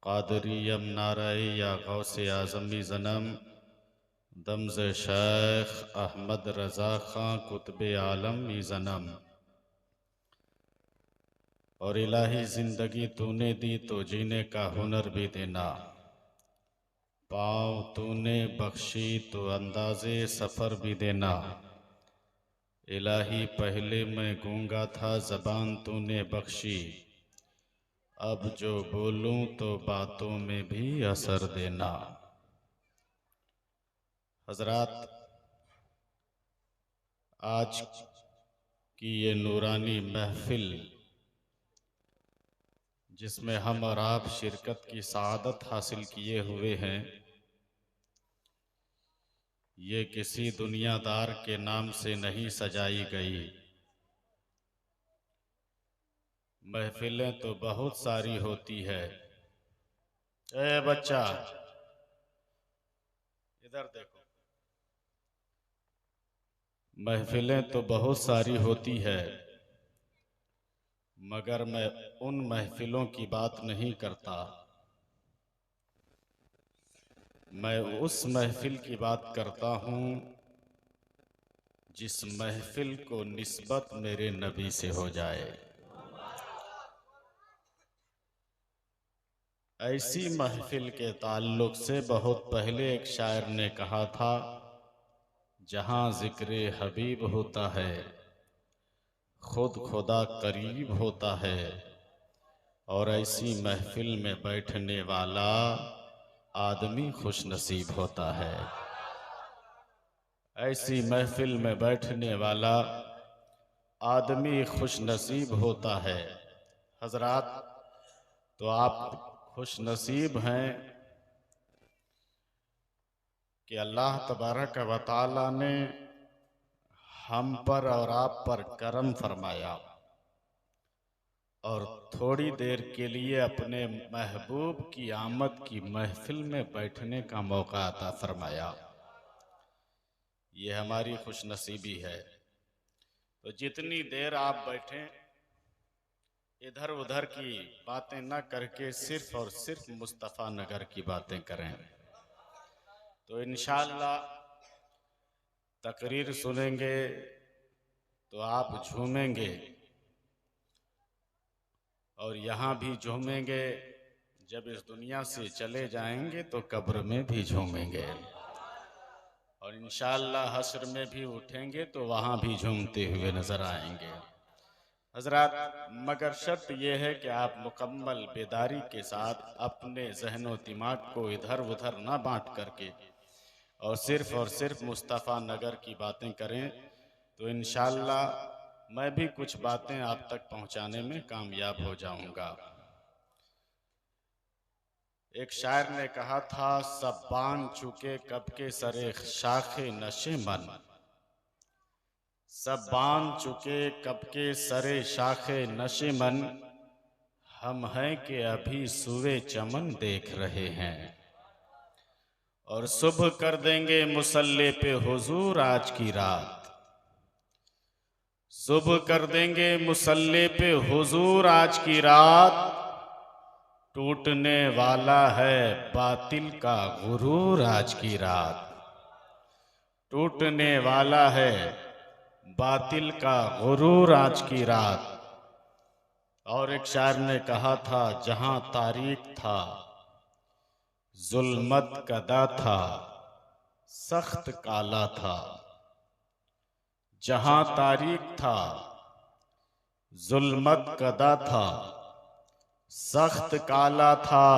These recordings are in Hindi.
क़ादरियम नाराई या गौसे आज़मी ज़नम दमज़ शेख अहमद रज़ा ख़ां कुतुब आलम ई ज़नम। और इलाही ज़िंदगी तूने दी तो जीने का हुनर भी देना, पाँव तूने बख्शी तो अंदाज़े सफ़र भी देना। इलाही पहले मैं गूंगा था ज़बान तूने बख्शी, अब जो बोलूं तो बातों में भी असर देना। हज़रात, आज की ये नूरानी महफिल जिसमें हम और आप शिरकत की सआदत हासिल किए हुए हैं, ये किसी दुनियादार के नाम से नहीं सजाई गई। महफिलें तो बहुत सारी होती है। ए बच्चा, इधर देखो। महफिलें तो बहुत सारी होती है, मगर मैं उन महफिलों की बात नहीं करता। मैं उस महफिल की बात करता हूँ जिस महफिल को निस्बत मेरे नबी से हो जाए। ऐसी महफिल के ताल्लुक से बहुत पहले एक शायर ने कहा था, जहाँ ज़िक्र हबीब होता है खुद खुदा करीब होता है, और ऐसी महफिल में बैठने वाला आदमी खुश नसीब होता है। ऐसी महफिल में बैठने वाला आदमी खुश नसीब होता है। हजरात, तो आप खुश नसीब हैं कि अल्लाह तबारक व तआला ने हम पर और आप पर करम फरमाया और थोड़ी देर के लिए अपने महबूब की आमद की महफिल में बैठने का मौका अता फरमाया। ये हमारी खुशनसीबी है। तो जितनी देर आप बैठें, इधर उधर की बातें न करके सिर्फ और सिर्फ मुस्तफ़ा नगर की बातें करें, तो इंशाअल्लाह तकरीर सुनेंगे तो आप झूमेंगे और यहाँ भी झूमेंगे। जब इस दुनिया से चले जाएंगे तो कब्र में भी झूमेंगे, और इंशाअल्लाह हश्र में भी उठेंगे तो वहाँ भी झूमते हुए नजर आएंगे। हजरात, मगर शर्त यह है कि आप मुकम्मल बेदारी के साथ अपने जहन व दिमाग को इधर उधर न बांट करके और सिर्फ मुस्तफ़ा नगर की बातें करें, तो इंशाअल्लाह मैं भी कुछ बातें आप तक पहुंचाने में कामयाब हो जाऊंगा। एक शायर ने कहा था, सब बान चुके कब के सरे शाखे नशे मन, सब बान चुके कब के सरे शाखे नशे मन, हम हैं कि अभी सुवे चमन देख रहे हैं, और सुबह कर देंगे मुसल्ले पे हुजूर आज की रात, सुबह कर देंगे मुसल्ले पे हुजूर आज की रात, टूटने वाला है बातिल का गुरूर आज की रात, टूटने वाला है बातिल का गुरूर आज की रात। और एक शायर ने कहा था, जहां तारीख था जुल्मत कदा था सख्त काला था, जहां तारीख था जुल्मत कदा था सख्त काला था,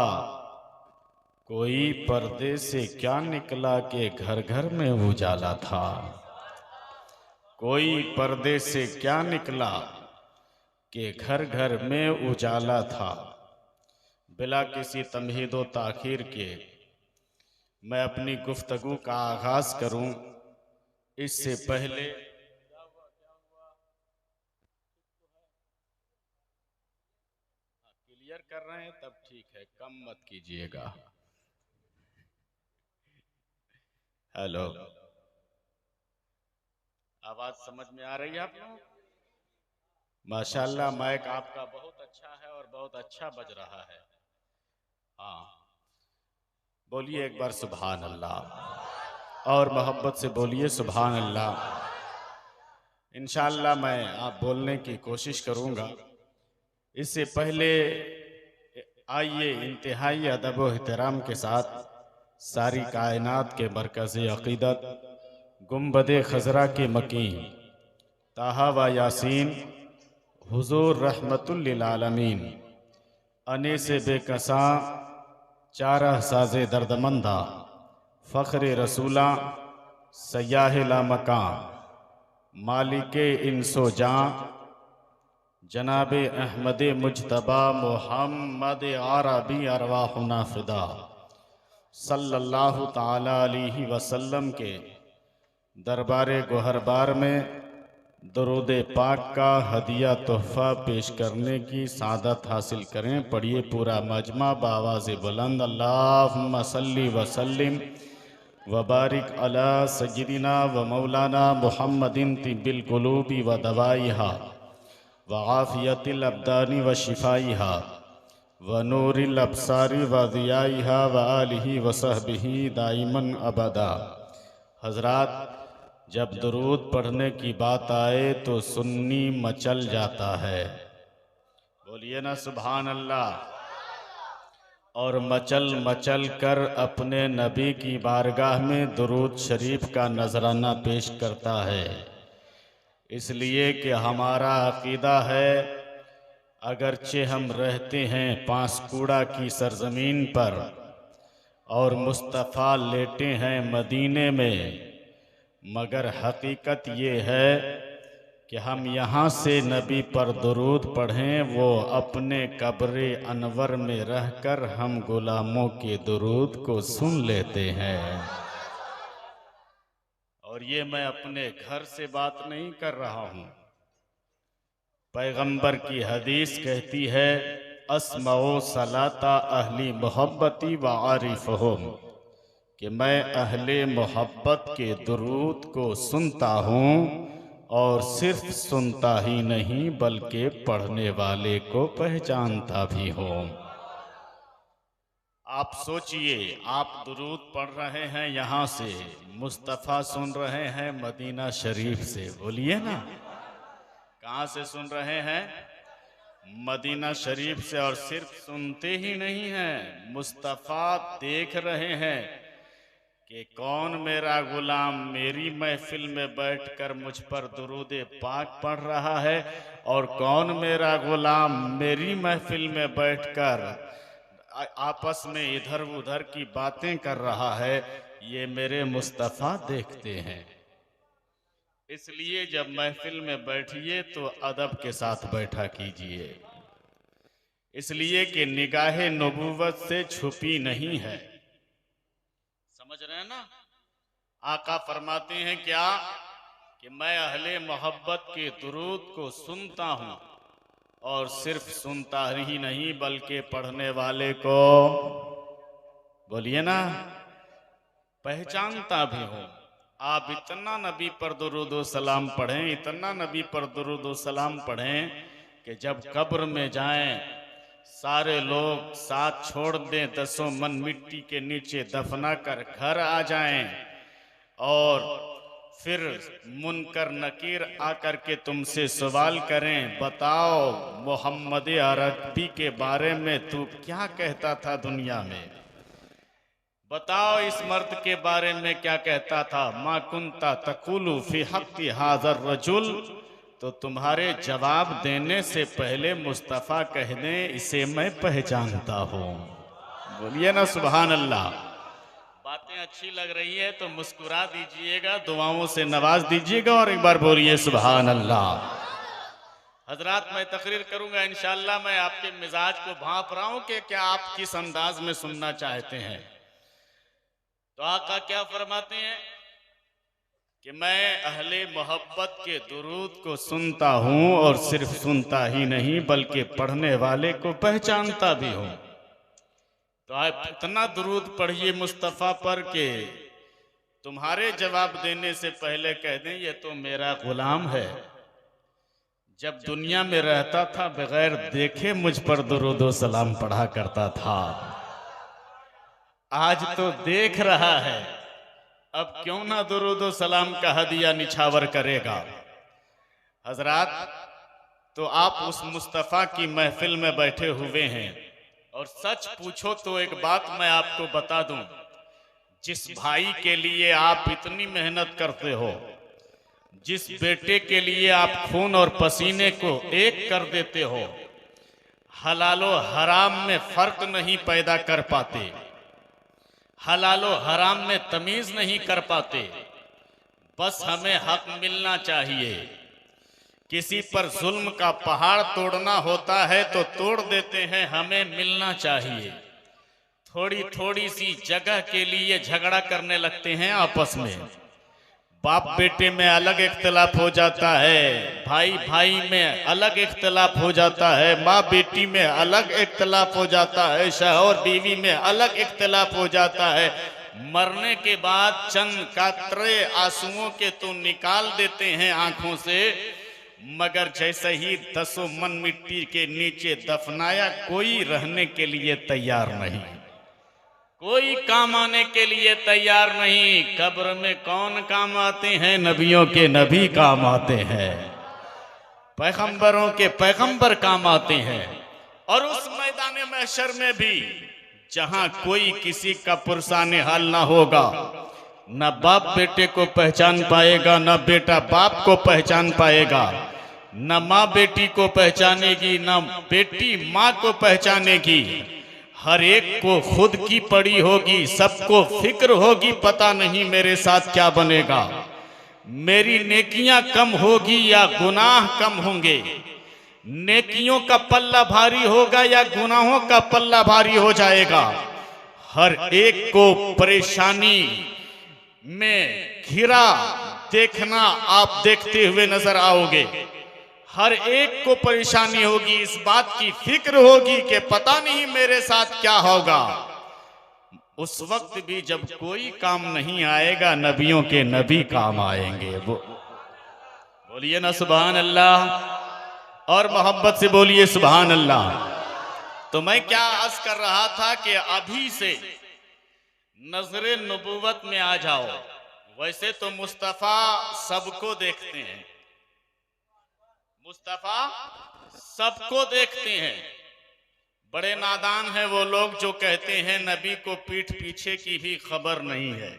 कोई पर्दे से क्या निकला के घर घर में उजाला था, कोई पर्दे से क्या निकला के घर घर में उजाला था। बिला किसी तमहीदो ताखीर के मैं अपनी गुफ्तगू का आगाज करूं, इससे पहले क्लियर कर रहे हैं तब ठीक है, कम मत कीजिएगा। हेलो, आवाज समझ में आ रही है आप लोग? माशाल्लाह, माइक आपका बहुत अच्छा है और बहुत अच्छा बज रहा है। हाँ, बोलिए एक बार सुभान अल्लाह, और मोहब्बत से बोलिए सुभान अल्लाह। इंशाअल्लाह मैं आप बोलने की कोशिश करूंगा। इससे पहले आइए इंतहाई अदब व एहतराम के साथ सारी कायनात के मरकज़ अक़ीदत गुंबद खजरा के मकीन ताहा व यासीन हुजूर रहमतुल लिल आलमीन अने से बेकसा चारह साजे दर्दमंदा फ़ख्र रसूला सयाह ला मकान मालिके इंसो जां जनाब अहमद मुजतबा मोहम्मद अरबी अरवाहुना फिदा सल्लल्लाहु ताला अलैहि वसल्लम के दरबार गोहरबार में दरूद पाक का हदिया तोहफ़ा पेश करने की सादत हासिल करें। पढ़िए पूरा मजमा बावाज़ बुलंद अल्लाहुम्मा सल्ली व सल्लिम व बारिक अला सय्यिदिना व मौलाना मुहम्मदिन तिब्बिल कुलूबी व दवाइहा व आफ़ियतिल अब्दानी व शिफ़ाइहा व नूरिल अब्सारी व ज़ियाइहा व आलिही व सहबिही दाइमन अबदा। हज़रात, जब दुरूद पढ़ने की बात आए तो सुन्नी मचल जाता है। बोलिए ना सुभान अल्लाह। और मचल मचल कर अपने नबी की बारगाह में दुरूद शरीफ का नजराना पेश करता है। इसलिए कि हमारा अकीदा है, अगरचे हम रहते हैं पांसकुड़ा की सरजमीन पर और मुस्तफ़ा लेटे हैं मदीने में, मगर हकीकत ये है कि हम यहाँ से नबी पर दुरूद पढ़ें, वो अपने कब्र अनवर में रहकर हम गुलामों के दुरूद को सुन लेते हैं। और ये मैं अपने घर से बात नहीं कर रहा हूँ। पैगंबर की हदीस कहती है, अस्माओ सलाता अहली मोहब्बती व आरिफहुम, कि मैं अहले मोहब्बत के दुरूद को सुनता हूँ और सिर्फ सुनता ही नहीं बल्कि पढ़ने वाले को पहचानता भी हूँ। आप सोचिए, आप दुरूद पढ़ रहे हैं यहाँ से, मुस्तफ़ा सुन रहे हैं मदीना शरीफ से। बोलिए ना, कहाँ से सुन रहे हैं? मदीना शरीफ से। और सिर्फ सुनते ही नहीं हैं, मुस्तफ़ा देख रहे हैं कि कौन मेरा गुलाम मेरी महफिल में बैठकर मुझ पर दुरूद पाक पढ़ रहा है और कौन मेरा गुलाम मेरी महफिल में बैठकर आपस में इधर उधर की बातें कर रहा है। ये मेरे मुस्तफ़ा देखते हैं। इसलिए जब महफिल में बैठिए तो अदब के साथ बैठा कीजिए, इसलिए कि निगाहे नबूवत से छुपी नहीं है। समझ रहे हैं ना? आका फरमाते हैं क्या कि मैं अहले मोहब्बत के दुरूद को सुनता हूं और सिर्फ सुनता ही नहीं बल्कि पढ़ने वाले को, बोलिए ना, पहचानता भी हूं। आप इतना नबी पर दुरूद व सलाम पढ़ें, इतना नबी पर दुरूद व सलाम पढ़ें कि जब कब्र में जाएं सारे लोग साथ छोड़ दें, 10 मन मिट्टी के नीचे दफना कर घर आ जाएं और फिर मुनकर नकीर आकर के तुमसे सवाल करें, बताओ मोहम्मद अरबी के बारे में तू क्या कहता था दुनिया में, बताओ इस मर्द के बारे में क्या कहता था, मा कुंता तकुलु फी हक़्क़ि हाज़र रजुल, तो तुम्हारे जवाब देने से पहले मुस्तफ़ा कह दें इसे मैं पहचानता हूँ। बोलिए ना सुभान अल्लाह। बातें अच्छी लग रही है तो मुस्कुरा दीजिएगा, दुआओं से नवाज दीजिएगा और एक बार बोलिए सुभान अल्लाह। हजरात, मैं तकरीर करूंगा इंशाअल्लाह। मैं आपके मिजाज को भांप रहा हूं कि क्या आप किस अंदाज में सुनना चाहते हैं। तो आका क्या फरमाते हैं कि मैं अहले मोहब्बत के दुरूद को सुनता हूं और सिर्फ सुनता ही नहीं बल्कि पढ़ने वाले को पहचानता भी हूं। तो आप इतना दुरूद पढ़िए मुस्तफ़ा पर के तुम्हारे जवाब देने से पहले कह दें ये तो मेरा गुलाम है। जब दुनिया में रहता था बगैर देखे मुझ पर दुरूद व सलाम पढ़ा करता था। आज तो देख रहा है, अब क्यों ना दुरूद सलाम का हदिया निछावर करेगा। हजरात, तो आप उस मुस्तफ़ा की महफिल में बैठे हुए हैं, और सच पूछो तो एक बात मैं आपको बता दूं, जिस भाई के लिए आप इतनी मेहनत करते हो, जिस बेटे के लिए आप खून और पसीने को एक कर देते हो, हलालो हराम में फर्क नहीं पैदा कर पाते, हलालो हराम में तमीज नहीं कर पाते। बस हमें हक मिलना चाहिए। किसी पर जुल्म का पहाड़ तोड़ना होता है तो तोड़ देते हैं, हमें मिलना चाहिए। थोड़ी थोड़ी सी जगह के लिए झगड़ा करने लगते हैं आपस में। बाप बेटे में अलग इख्तिलाफ हो जाता है, भाई भाई में अलग इख्तिलाफ हो जाता है, माँ बेटी में अलग इख्तिलाफ हो जाता है, शौहर बीवी में अलग इख्तिलाफ हो जाता है। मरने के बाद चंद कातरे आंसुओं के तो निकाल देते हैं आंखों से, मगर जैसे ही 10 मन मिट्टी के नीचे दफनाया, कोई रहने के लिए तैयार नहीं, कोई काम आने के लिए तैयार नहीं। कब्र में कौन काम आते हैं? नबियों के नबी काम आते हैं, पैगंबरों के पैगंबर काम आते हैं। और उस मैदान महशर में भी जहां कोई किसी का पुरसाने हाल ना होगा, न बाप बेटे को पहचान पाएगा, न बेटा बाप को पहचान पाएगा, न माँ बेटी को पहचानेगी, न बेटी माँ को पहचानेगी। हर एक को खुद की पड़ी होगी, सबको फिक्र होगी, पता नहीं मेरे साथ क्या बनेगा, मेरी नेकियां कम होगी या गुनाह कम होंगे, नेकियों का पल्ला भारी होगा या गुनाहों का पल्ला भारी हो जाएगा। हर एक को परेशानी में घिरा देखना आप देखते हुए नजर आओगे। हर एक को परेशानी होगी, इस बात की फिक्र होगी कि पता नहीं मेरे साथ क्या होगा। उस वक्त भी जब कोई काम नहीं आएगा, नबियों के नबी काम आएंगे। वो बोलिए ना सुभान अल्लाह, और मोहब्बत से बोलिए सुभान अल्लाह। तो मैं क्या अर्ज कर रहा था कि अभी से नजरे नबूवत में आ जाओ। वैसे तो मुस्तफा सबको देखते हैं, मुस्तफा सबको देखते हैं। बड़े नादान हैं वो लोग जो कहते हैं नबी को पीठ पीछे की भी खबर नहीं है।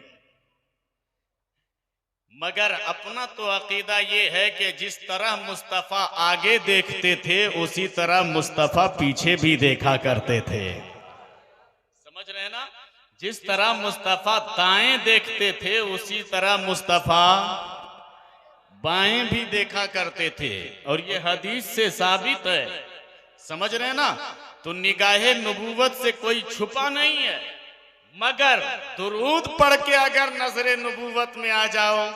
मगर अपना तो अकीदा ये है कि जिस तरह मुस्तफा आगे देखते थे, उसी तरह मुस्तफा पीछे भी देखा करते थे। समझ रहे हैं ना? जिस तरह मुस्तफा दाएं देखते थे, उसी तरह मुस्तफा बाएं भी देखा करते थे। और ये हदीस से साबित है। समझ रहे हैं ना? तो निगाहे नबूवत से कोई छुपा नहीं है। मगर दुरूद पढ़ के अगर नजरे नबूवत में आ जाओ,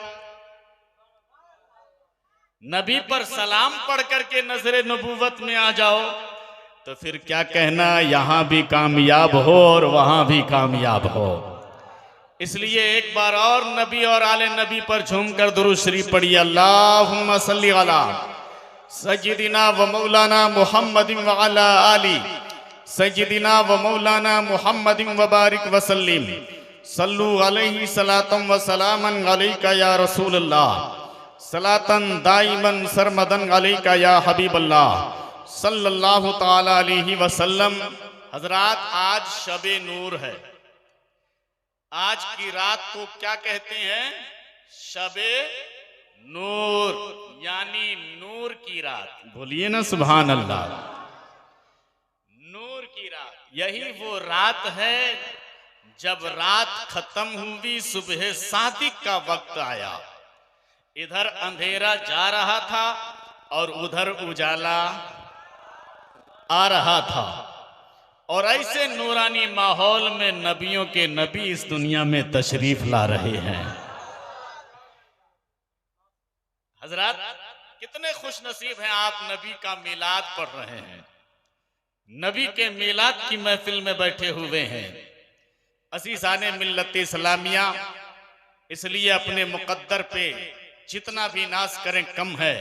नबी पर सलाम पढ़ करके नजरे नबूवत में आ जाओ, तो फिर क्या कहना, यहां भी कामयाब हो और वहां भी कामयाब हो। इसलिए एक बार और नबी और आले नबी पर झूमकर दुरूद शरीफ पढ़िए। अल्लाहुम्मा सल्ली अला सय्यिदिना व मौलाना मुहम्मदिन व अला आली सय्यिदिना व मौलाना मुहम्मदिन व बारिक व सल्लिम सल्लु अलैहि सलातम व सलामन अलैका या रसूलल्लाह सलातन दाइमन सरमदन अलैका या हबीबल्लाह सल्लल्लाहु ताला अलैहि वसल्लम। हजरात, आज शबे नूर है। आज की रात को क्या कहते हैं? शबे नूर, यानी नूर की रात। बोलिए ना सुभान अल्लाह। नूर की रात, यही वो रात है जब रात खत्म हुई, सुबह सादिक का वक्त आया। इधर अंधेरा जा रहा था और उधर उजाला आ रहा था। और ऐसे नूरानी माहौल में नबियों के नबी इस दुनिया में तशरीफ ला रहे हैं। हजरात, कितने खुश नसीब हैं आप, नबी का मीलाद पढ़ रहे हैं, नबी के मीलाद की महफिल में बैठे हुए हैं। अज़ीज़ाने मिल्लत इस्लामिया, इसलिए अपने मुक़द्दर पे जितना भी नाज करें कम है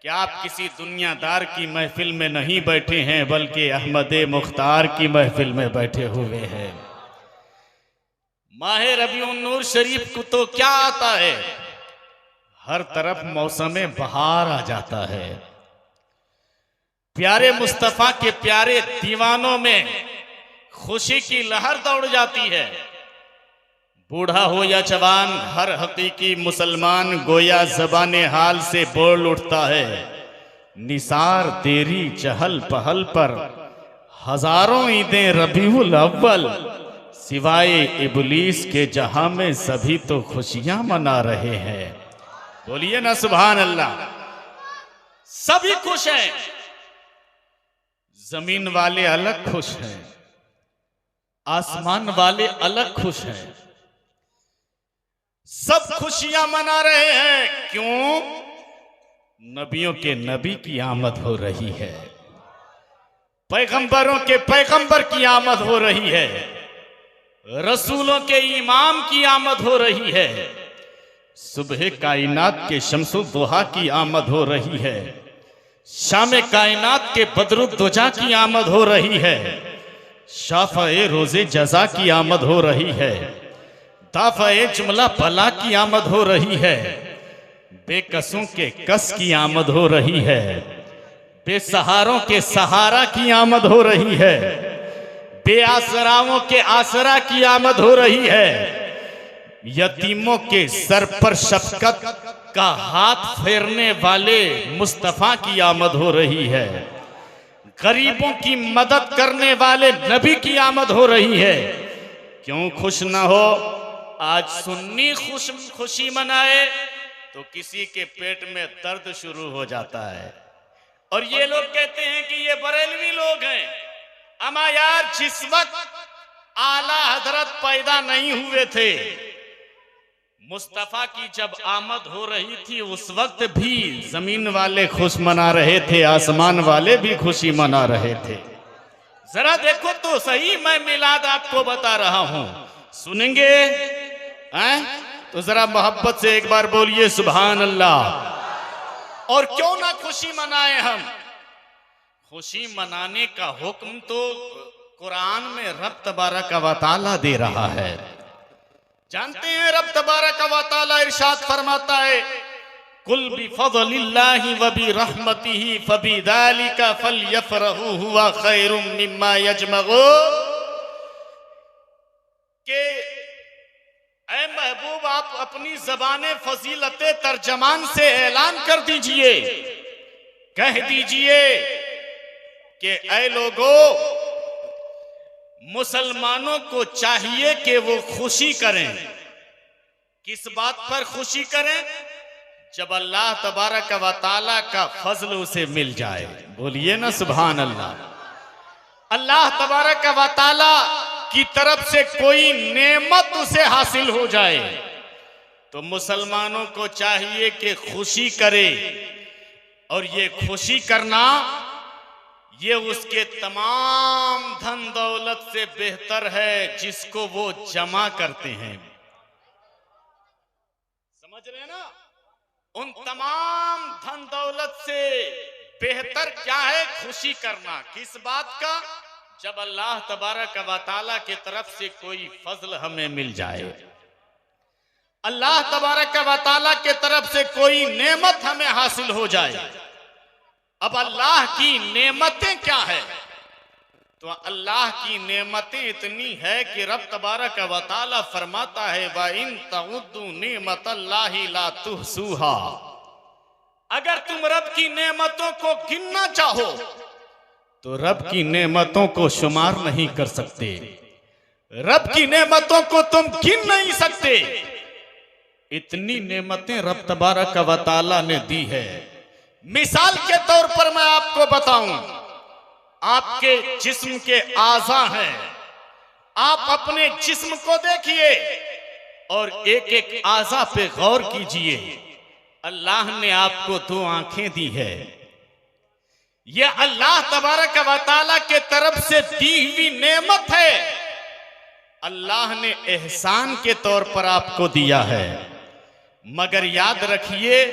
कि आप किसी दुनियादार की महफिल में नहीं बैठे हैं, बल्कि अहमद मुख्तार की महफिल में बैठे हुए हैं। माह रबीउन नूर शरीफ को तो क्या आता है, हर तरफ मौसम बहार आ जाता है। प्यारे मुस्तफा के प्यारे दीवानों में खुशी की लहर दौड़ जाती है। बूढ़ा हो या जवान, हर हकीकी मुसलमान गोया ज़बाने हाल से बोल उठता है। निसार तेरी चहल पहल पर हजारों ईदें रबीउल अव्वल, सिवाय इबलीस के जहां में सभी तो खुशियां मना रहे हैं। बोलिए ना सुभान अल्लाह। सभी खुश हैं, जमीन वाले अलग खुश हैं, आसमान वाले अलग खुश हैं, सब खुशियां मना रहे हैं। क्यों? नबियों के नबी की आमद हो रही है, पैगंबरों के पैगंबर की आमद हो रही है, रसूलों के इमाम की आमद हो रही है, सुबह कायनात के शम्सुद्दुहा की आमद हो रही है, शाम कायनात के बदरुद्दुजा की आमद हो रही है, शाफ़े रोज़े जज़ा की आमद हो रही है, दाफ़े जुमला भला की आमद हो रही है, बेकसों के कस की आमद हो रही है, बेसहारों के सहारा की आमद हो रही है, बेआसराओं के आसरा की आमद हो रही है, यतीमों के सर पर शफकत का हाथ फेरने वाले मुस्तफा की आमद हो रही है, गरीबों की मदद करने वाले नबी की आमद हो रही है। क्यों खुश ना हो? आज सुन्नी खुशी मनाए तो किसी के पेट में दर्द शुरू हो जाता है। और ये लोग कहते हैं कि ये बरेलवी लोग हैं। अमा यार, जिस वक्त आला हजरत पैदा नहीं हुए थे, मुस्तफा की जब आमद हो रही थी, उस वक्त भी जमीन वाले खुश मना रहे थे, आसमान वाले भी खुशी मना रहे थे। जरा देखो तो सही, मैं मिलाद आपको बता रहा हूं, सुनेंगे? तो जरा मोहब्बत से एक बार बोलिए सुभान अल्लाह। और क्यों ना खुशी मनाए हम? खुशी मनाने का हुक्म तो कुरान में रब तबारक व तआला दे रहा है। जानते हैं रब तबारक व तआला इरशाद फरमाता है, कुल बिफज़लिल्लाहि व बिरहमतिही फबिज़ालिका फलयफ़रहू हुवा खैरुम मिम्मा यजमऊन। के ऐ महबूब, आप अपनी ज़बाने फजीलते तर्जमान से ऐलान कर दीजिए, कह दीजिए कि ऐ लोगों, मुसलमानों को चाहिए कि वो खुशी करें। किस बात पर खुशी करें? जब अल्लाह तबारक व तआला का फजल उसे मिल जाए। बोलिए ना सुभान अल्लाह। अल्लाह तबारक व तआला की तरफ से कोई नेमत उसे हासिल हो जाए तो मुसलमानों को चाहिए कि खुशी करे। और ये खुशी करना, ये उसके तमाम धन दौलत से बेहतर है जिसको वो जमा करते हैं। समझ रहे हैं ना? उन तमाम धन दौलत से बेहतर क्या है? खुशी करना। किस बात का? जब अल्लाह तबारक व तआला की तरफ से कोई फजल हमें मिल जाए, अल्लाह तबारक व तआला की तरफ से कोई नेमत हमें हासिल हो जाए। अब अल्लाह की नेमतें क्या है? तो अल्लाह की नेमतें इतनी है कि रब तबारक व तआला फरमाता है, व इन तउद्दू नेमतल्लाहि ला तुहसूहा। अगर तुम रब की नेमतों को गिनना चाहो तो रब की नेमतों को शुमार नहीं कर सकते। रब की नेमतों को तुम गिन नहीं सकते। इतनी नेमतें रब तबारक व तआला ने दी है। मिसाल के तौर पर मैं आपको बताऊं, आपके जिस्म के आज़ा हैं। आप अपने जिस्म को देखिए और एक एक आज़ा पे गौर कीजिए। अल्लाह ने आपको 2 आंखें दी है। यह अल्लाह तबारक व तआला के तरफ से दी हुई नेमत है। अल्लाह ने एहसान के तौर पर आपको दिया है। मगर याद रखिए,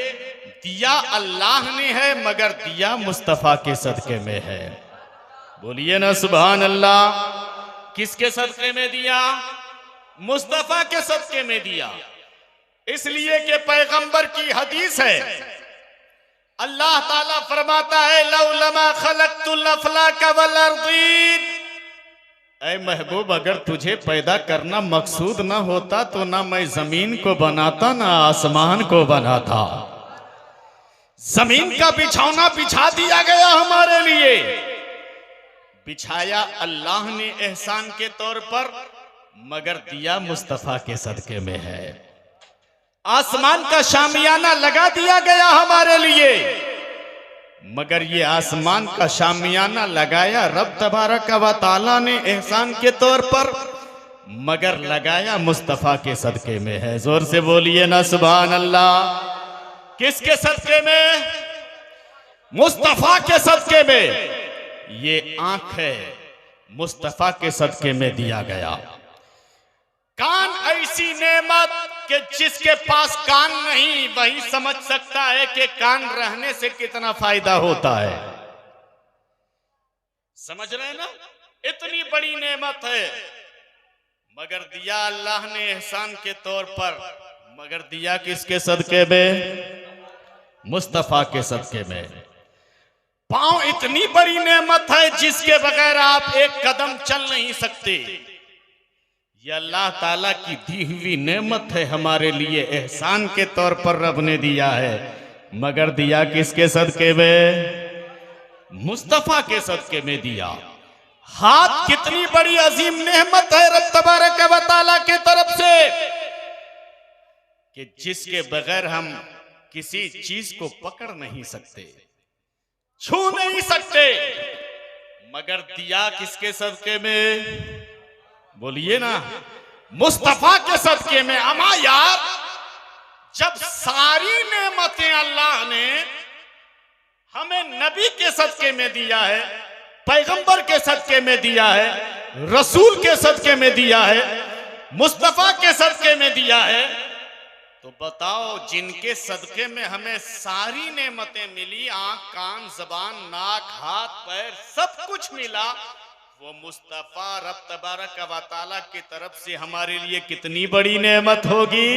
दिया अल्लाह ने है, मगर दिया मुस्तफा के सदके में है। बोलिए ना सुभान अल्लाह। किसके सदके में दिया? मुस्तफा के सदके में दिया। इसलिए कि पैगंबर की हदीस है, अल्लाह ताला फरमाता है लौलमा खलक़तुल अफ़लाक वल अर्दीन, ऐ महबूब अगर तुझे पैदा करना मकसूद ना होता तो ना मैं जमीन को बनाता ना आसमान को बनाता। जमीन का बिछौना बिछा दिया गया हमारे लिए, बिछाया अल्लाह ने एहसान के तौर पर, मगर दिया मुस्तफा के सदके में है। आसमान का शामियाना लगा दिया गया हमारे लिए, मगर ये आसमान का शामियाना लगाया रब तबारक व तआला ने एहसान के तौर पर, मगर लगाया मुस्तफा के सदके में है। जोर से बोलिए ना सुभान अल्लाह। किसके सदके में? मुस्तफा के सदके में। ये आंख है, मुस्तफा के सदके में दिया गया। कान ऐसी नेमत कि जिसके पास कान नहीं वही समझ सकता है कि कान रहने से कितना फायदा होता है। समझ रहे हैं ना? इतनी बड़ी नेमत है, मगर दिया अल्लाह ने एहसान के तौर पर, मगर दिया किसके सदके में? मुस्तफा के सदके में। पांव इतनी बड़ी नेमत है जिसके बगैर आप एक कदम चल नहीं सकते। ये अल्लाह ताला की दी हुई नेमत है हमारे लिए, एहसान के तौर पर रब ने दिया है, मगर दिया किसके सदके में? मुस्तफा के सदके में दिया। हाथ कितनी बड़ी अजीम नेमत है रब तबारक व तआला के तरफ से कि जिसके बगैर हम किसी चीज को पकड़ नहीं सकते, छू नहीं सकते, मगर दिया किसके सदके में? बोलिए ना, मुस्तफा के सदके में। अमा यार, जब सारी नेमतें अल्लाह ने हमें नबी के सदके में दिया है, पैगंबर के सदके में दिया है, रसूल के सदके में दिया है, मुस्तफा के सदके में दिया है, तो बताओ जिनके सदके में हमें सारी नेमतें मिली, आंख कान जबान नाक हाथ पैर सब कुछ मिला, वो मुस्तफा रब तबारक व तआला की तरफ से हमारे लिए कितनी बड़ी नेमत होगी।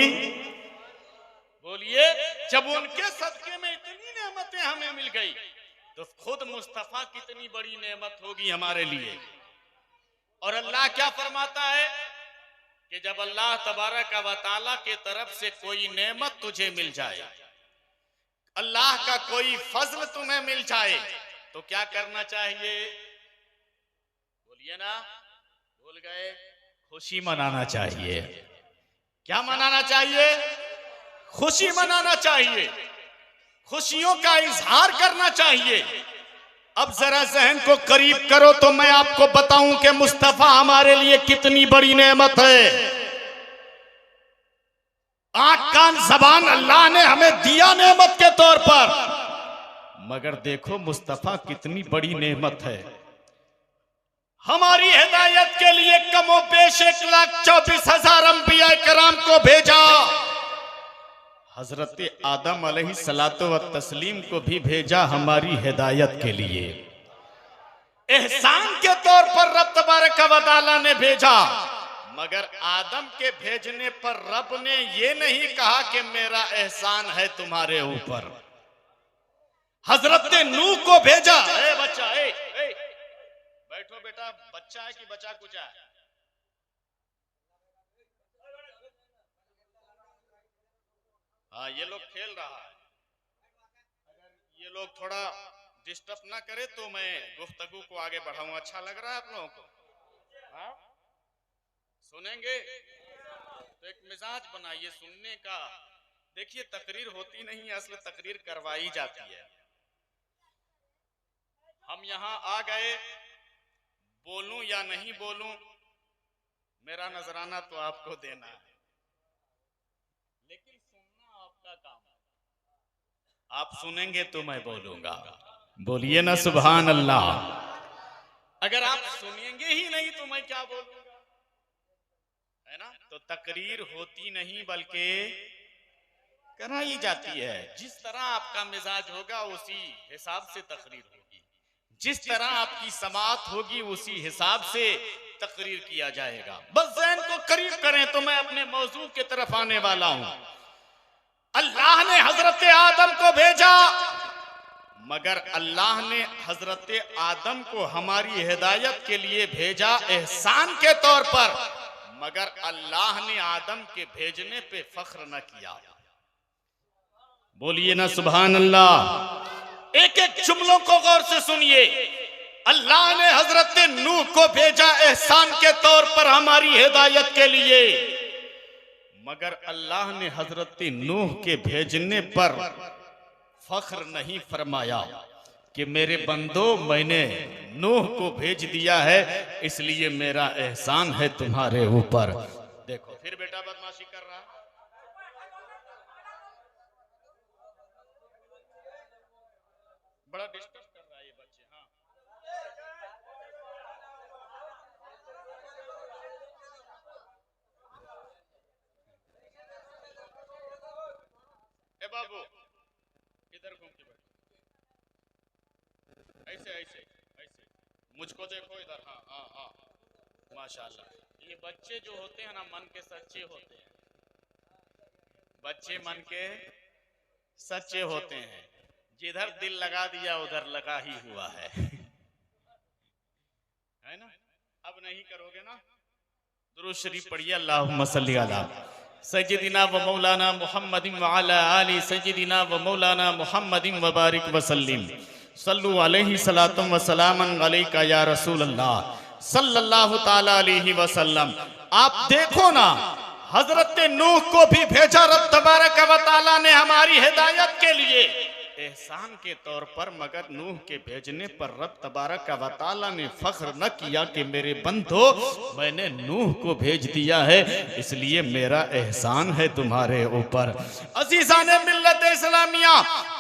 बोलिए, जब उनके सदके में इतनी नेमतें हमें मिल गई तो खुद मुस्तफा कितनी बड़ी नेमत होगी हमारे लिए। और अल्लाह क्या फरमाता है कि जब अल्लाह तबारक व तआला के तरफ से कोई नेमत तुझे मिल जाए, अल्लाह का कोई फजल तुम्हें मिल जाए, तो क्या करना चाहिए? बोलिए ना, भूल गए? खुशी मनाना चाहिए। क्या मनाना चाहिए? खुशी मनाना चाहिए, खुशियों का इजहार करना चाहिए। अब जरा जहन को करीब करो तो मैं आपको बताऊं कि मुस्तफा हमारे लिए कितनी बड़ी नेमत है। आंख कान जबान अल्लाह ने हमें दिया नेमत के तौर पर, मगर देखो मुस्तफा कितनी बड़ी नेमत है। हमारी हिदायत के लिए कमो बेश 1,24,000 अंबिया कराम को भेजा, हजरत आदम अलैहिस्सलातो व तस्लीम को भी भेजा हमारी हिदायत के लिए। एहसान के तौर पर रब तबारक व तआला ने भेजा, मगर आदम के भेजने पर रब ने ये नहीं कहा कि मेरा एहसान है तुम्हारे ऊपर। हजरत नूह को भेजा, ए बच्चा बैठो बेटा, बच्चा है कि बचा कुचा है? हाँ, ये लोग खेल रहा है, अगर ये लोग थोड़ा डिस्टर्ब ना करे तो मैं गुफ्तगू को आगे बढ़ाऊं। अच्छा लग रहा है आप लोगों को? हाँ, सुनेंगे तो एक मिजाज बनाइए सुनने का। देखिए, तकरीर होती नहीं है, असल तकरीर करवाई जाती है। हम यहाँ आ गए, बोलूं या नहीं बोलूं मेरा नजराना तो आपको देना है, लेकिन सुनना आपका काम है। आप सुनेंगे तो मैं बोलूंगा। बोलिए ना सुभान अल्लाह। अगर आप सुनेंगे ही नहीं तो मैं क्या बोलूंगा, है ना? तो तकरीर होती नहीं बल्कि कराई जाती है। जिस तरह आपका मिजाज होगा उसी हिसाब से तकरीर होगी, जिस तरह आपकी समाअत होगी उसी हिसाब से तकरीर किया जाएगा। बस ज़हन को करीब करें तो मैं अपने मौजू की तरफ आने वाला हूं। अल्लाह ने हजरत आदम को भेजा, मगर अल्लाह ने हजरत आदम को हमारी हिदायत के लिए भेजा एहसान के तौर पर, मगर अल्लाह ने आदम के भेजने पे फख्र न किया। बोलिए ना सुभान अल्लाह। एक एक जुमलों को गौर से सुनिए। अल्लाह ने हजरत नूह को भेजा एहसान के तौर पर हमारी हिदायत के लिए, मगर अल्लाह ने हजरत नूह के भेजने पर फख्र नहीं फरमाया कि मेरे बंदो मैंने नूह को भेज दिया है इसलिए मेरा एहसान है तुम्हारे ऊपर। देखो फिर बेटा बदमाशी कर रहा है। बड़ा डिस्टर्ब कर रहा है ये बच्चे। हाँ ए बाबू इधर घूम के बैठ, ऐसे ऐसे ऐसे मुझको देखो इधर। हाँ हाँ हाँ माशाल्लाह। ये बच्चे जो होते हैं ना मन के सच्चे होते हैं, बच्चे मन के सच्चे होते हैं। जिधर दिल लगा दिया उधर लगा ही हुआ है ना। अब नहीं करोगे ना? दुरूद शरीफ पढ़िए, अल्लाहुम्मा सल्ली अला सय्यदिना व मौलाना मुहम्मदिन व अला आलि सय्यदिना व मौलाना मुहम्मदिन व बारिक व सल्लिम सल्लु अलैहि सलातम व सलामन अलैका या रसूल अल्लाह सल्लल्लाहु ताला अलैहि वसल्लम। आप देखो ना, हजरत नूह को भी भेजा रब तबारक व तआला ने हमारी हिदायत के लिए एहसान के तौर पर, मगर नूह के भेजने पर रब तबारक व तआला ने फख्र न किया कि मेरे बंदो मैंने नूह को भेज दिया है इसलिए मेरा एहसान है तुम्हारे ऊपर। अजीज़ाने मिल्लत इस्लामिया,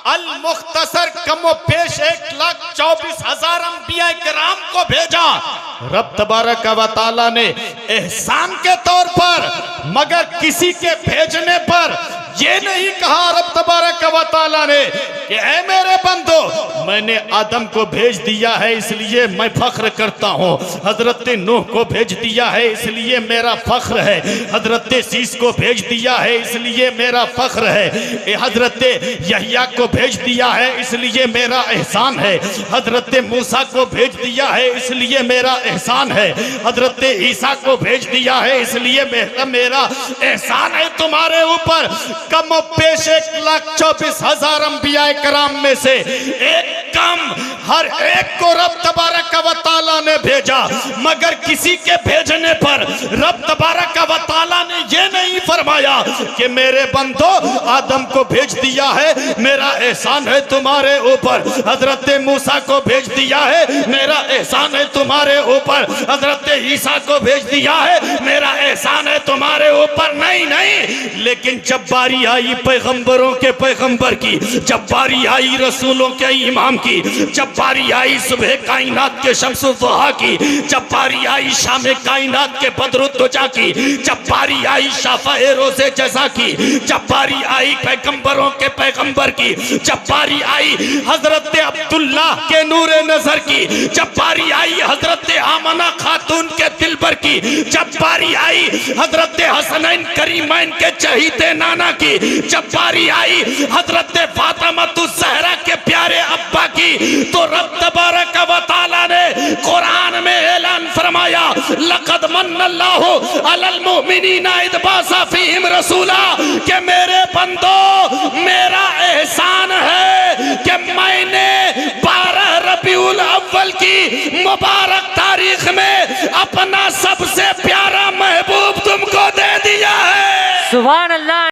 अल मुख्तसर कमो पेश 1,24,000 अंबिया किराम को भेजा रब तबारक व तआला ने एहसान के तौर पर, मगर किसी के भेजने पर ये नहीं कहा रब तबारक व तआला ने कि ऐ मेरे बंदो मैंने आदम को भेज दिया है इसलिए मैं फख्र करता हूँ, हजरत नूह को भेज दिया है इसलिए मेरा फख्र है, हजरत शीश को भेज दिया है इसलिए मेरा फख्र है, हजरत यहिया को भेज दिया है इसलिए मेरा एहसान है, हजरत मूसा को भेज दिया है इसलिए मेरा एहसान है, हजरत ईसा को भेज दिया है इसलिए मेरा एहसान है तुम्हारे ऊपर। कम पेश 1,24,000 अंबिया कराम में से एक कम हर एक को रब तबारक व तआला ने भेजा, मगर किसी के भेजने पर रब तबारक व तआला ने ये नहीं फरमाया कि मेरे बंदो आदम को भेज दिया है मेरा एहसान है तुम्हारे ऊपर, हजरत मूसा को भेज दिया है मेरा एहसान है तुम्हारे ऊपर, हजरत ईसा को भेज दिया है मेरा एहसान है तुम्हारे ऊपर। नहीं नहीं, लेकिन जब बारी आई पैगंबरों के पैगंबर की, जब बारी आई रसूलों के इमाम की, जब बारी आई सुबह कायनात के शम्स दुहा की, जब बारी आई शाम कायनात के बदरुद्दुजा की, जब बारी आई शाफ़ए रोज़े जज़ा की, जब बारी आई पैगंबरों के पैगंबर की, जब बारी आई हजरत अब्दुल्ला के नूरे नजर की, जब बारी आई हजरत आमना खातून के दिलबर की, जब बारी आई हजरत हसनैन करीमैन के चहीते नाना की, जब बारी आई हजरत फातिमातुज़ ज़हरा के प्यारे अब्बा की, तो रब तबारक व तआला ने कुरान में ऐलान फरमाया लक़द मन्नल्लाहु अलल मुमिनीना इज़ बअसा फ़ीहिम रसूला, कि मेरे बंदो मेरा एहसान है कि मैंने 12 रबीउल अव्वल की मुबारक तारीख में अपन